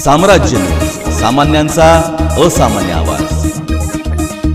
साम्राज्य, सामान्यांचा असामान्य आवाज।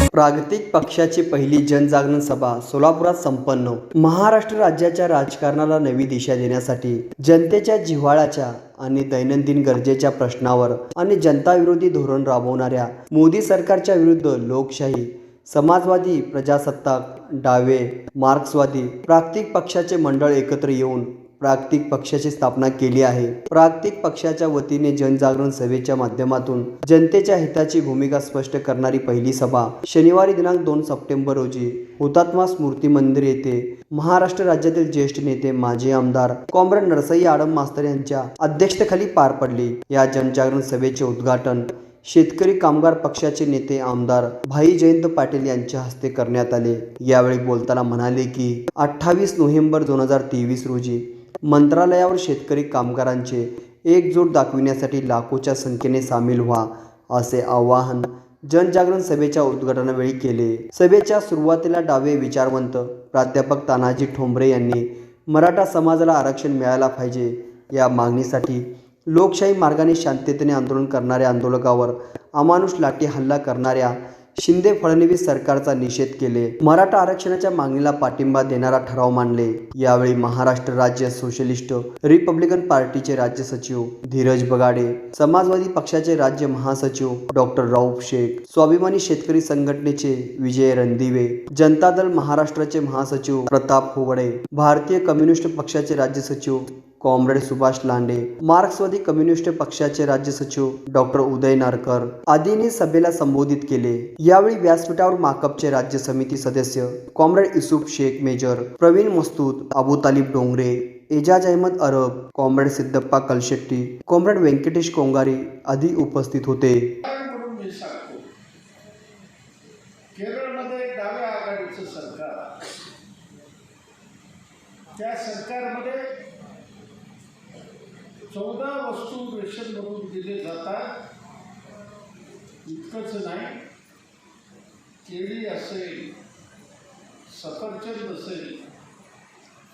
प्रागतिक पक्षाची पहिली जनजागरण सभा सोलापुरात संपन्न। महाराष्ट्र राज्याच्या राजकारणाला नवी दिशा देण्यासाठी जनतेच्या जिव्हाळ्याच्या आणि दैनंदिन गरजेच्या प्रश्नावर आणि जनताविरोधी धोरण राबवणाऱ्या मोदी सरकारच्या विरुद्ध लोकशाही, समाजवादी, प्रजासत्ताक, डावे, मार्क्सवादी, प्रागतिक पक्षाचे मंडळ एकत्र येऊन प्रागतिक पक्षाची स्थापना केली आहे। प्रागतिक पक्षाच्या वतीने जनजागरण सभेच्या माध्यमातून जनतेच्या हिताची भूमिका स्पष्ट करणारी पहिली सभा शनिवारी दिनांक 2 सप्टेंबर रोजी हुतात्मा स्मृती मंदिर येथे महाराष्ट्र राज्यातील ज्येष्ठ नेते माजी आमदार कॉम्रेड नरसई आडम मास्तर यांच्या अध्यक्षतेखाली पार पडली। या जनजागरण सभेचे उद्घाटन शेतकरी कामगार पक्षाचे नेते आमदार भाई जयंत पाटील यांच्या हस्ते करण्यात आले। यावेळी बोलताना म्हणाले की 28 नोव्हेंबर 2023 रोजी मंत्रालयावर शेतकरी कामगारांचे एकजूट दाखविण्यासाठी लाखोच्या संख्येने सामील व्हा असे आवाहन जनजागरण सभेच्या उद्घाटनावेळी केले। सभेच्या सुरुवातीला डावे विचारवंत प्राध्यापक तानाजी ठोंबरे यांनी मराठा समाजाला आरक्षण मिळायला पाहिजे या मागणीसाठी लोकशाही मार्गाने शांततेने आंदोलन करणाऱ्या आंदोलकावर अमानुष लाठी हल्ला करणाऱ्या शिंदे फडणवीस सरकारचा निषेध केले। मराठा आरक्षणाच्या मागणीला पाठिंबा देणारा ठराव मांडले। यावेळी महाराष्ट्र राज्य सोशलिस्ट रिपब्लिकन पार्टीचे राज्य सचिव धीरज बगाडे, समाजवादी पक्षाचे राज्य महासचिव डॉक्टर रऊफ शेख, स्वाभिमानी शेतकरी संघटनेचे विजय रणदिवे, जनता दल महाराष्ट्राचे महासचिव प्रताप होवडे, भारतीय कम्युनिस्ट पक्षाचे राज्य सचिव कॉम्रेड सुभाष लांडे, मार्क्सवादी कम्युनिस्ट पक्षाचे राज्य सचिव डॉक्टर उदय नारकर आदींनी सभेला संबोधित केले। यावेळी व्यासपीठावर माकपचे राज्य समिती सदस्य कॉम्रेड युसुफ शेख मेजर, प्रवीण मस्तूद, अबू तालिब डोंगरे, एजाज अहमद अरब, कॉम्रेड सिद्धप्पा कलशेट्टी, कॉम्रेड व्यंकटेश कोंगारी आदी उपस्थित होते। केरळमध्ये डाव्या आघाडीचं सरकार, त्या सरकारमध्ये 14 वस्तू रेशन म्हणून दिले जातात। इतकंच नाही, केळी असेल, सफरचंद असेल,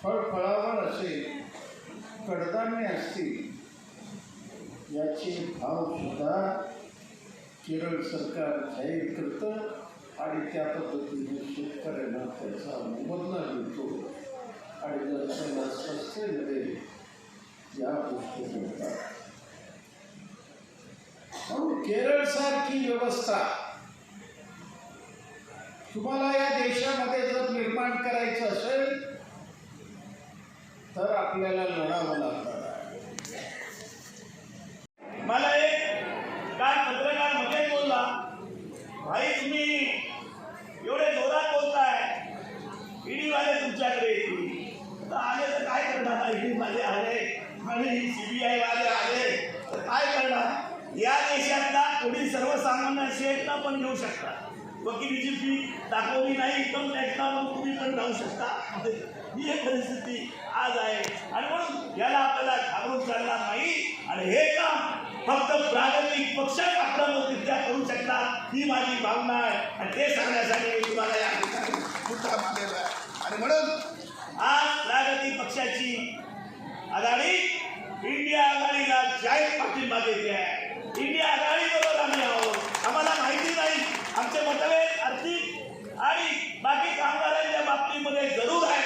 फळफळावळ असेल, कडधान्य असतील, याचे भावसुद्धा केरळ सरकार जाहीर करतं आणि त्या पद्धतीने शेतकऱ्यांना त्याचा मोबदला मिळतो आणि जनतेला स्वस्तेमध्ये या गोष्टी मिळतात। म्हणून केरळ सारखी व्यवस्था तुम्हाला या देशामध्ये जर निर्माण करायचं असेल तर आपल्याला लढावं लागणार आहे। मला एक काय पत्रकार मध्ये बोलला, भाई तुम्ही एवढे जोरात बोलताय, ईडी वाले तुमच्याकडे येतील, तर आले तर काय करणार? ईडी वाले आले आणि सीबीआय वाले आले तर काय करणार? या देशातला कोणी सर्वसामान्य शेतला पण घेऊ शकता, वकिलीची फी दाखवली नाही इन्कम टॅक्सला तुम्ही पण जाऊ शकता। ही एक परिस्थिती आज आहे आणि म्हणून याला आपल्याला घाबरून चालणार नाही आणि हे काम फक्त प्रागतिक पक्ष आक्रमकरित्या करू शकतात, ही माझी भावना आहे आणि ते सांगण्यासाठी मी तुम्हाला या ठिकाणी मुद्दा मांडलेला आहे। आणि म्हणून आज प्रागतिक पक्षाची आघाडी इंडिया आघाडीला जाहीर पाठिंबा देते आहे। इंडिया आघाडीबरोबर आम्ही आहोत। आम्हाला माहिती नाही, आमचे मतभेद आर्थिक आणि बाकी कामगारांच्या बाबतीमध्ये जरूर आहे,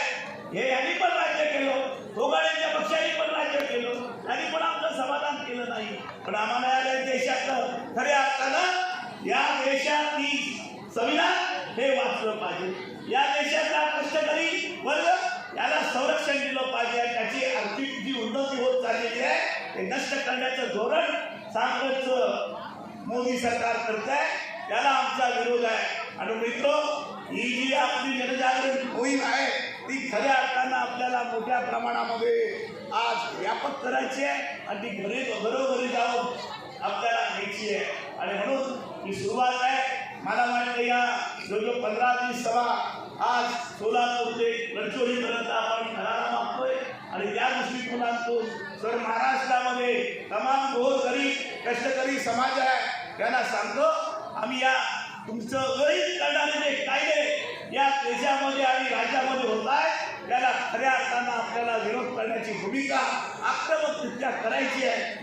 हे यांनी पण राज्य केलं, दोघांच्या पक्षांनी पण राज्य केलं, त्यांनी पण आमचं समाधान केलं नाही। पण आम्हाला या देशातलं खऱ्या अर्थानं या देशातली संविधान हे वाचलं पाहिजे, या देशातला कष्टकरी वर्ग याला संरक्षण दिलं पाहिजे। त्याची आर्थिक जी उन्नती होत चाललेली आहे ते नष्ट करण्याचं धोरण सांगण्याचं मोदी सरकार करत आहे, त्याला आमचा विरोध आहे। आणि मित्र, ही जी आपली जनजागरण मोहीम आहे ती खऱ्या अर्थानं आपल्याला मोठ्या प्रमाणामध्ये आज व्यापक करायची आहे आणि ती घरोघरी जाऊन आपल्याला न्यायची आहे। आणि म्हणून ही सुरुवात आहे। मला वाटतं या जो 15-20 सभा आज सोलापूर ते गडचिरोलीपर्यंत आपण करायला मागतोय आणि त्या दृष्टिकोनातून जर महाराष्ट्रामध्ये तमाम गोरगरीब कष्टकरी समाज आहे त्यांना सांगतो, आम्ही या तुमचं गरीब करणारे जे कायदे या देशामध्ये आणि राज्यामध्ये होत आहे त्याला खऱ्या अर्थानं आपल्याला विरोध करण्याची भूमिका आक्रमकरित्या करायची आहे।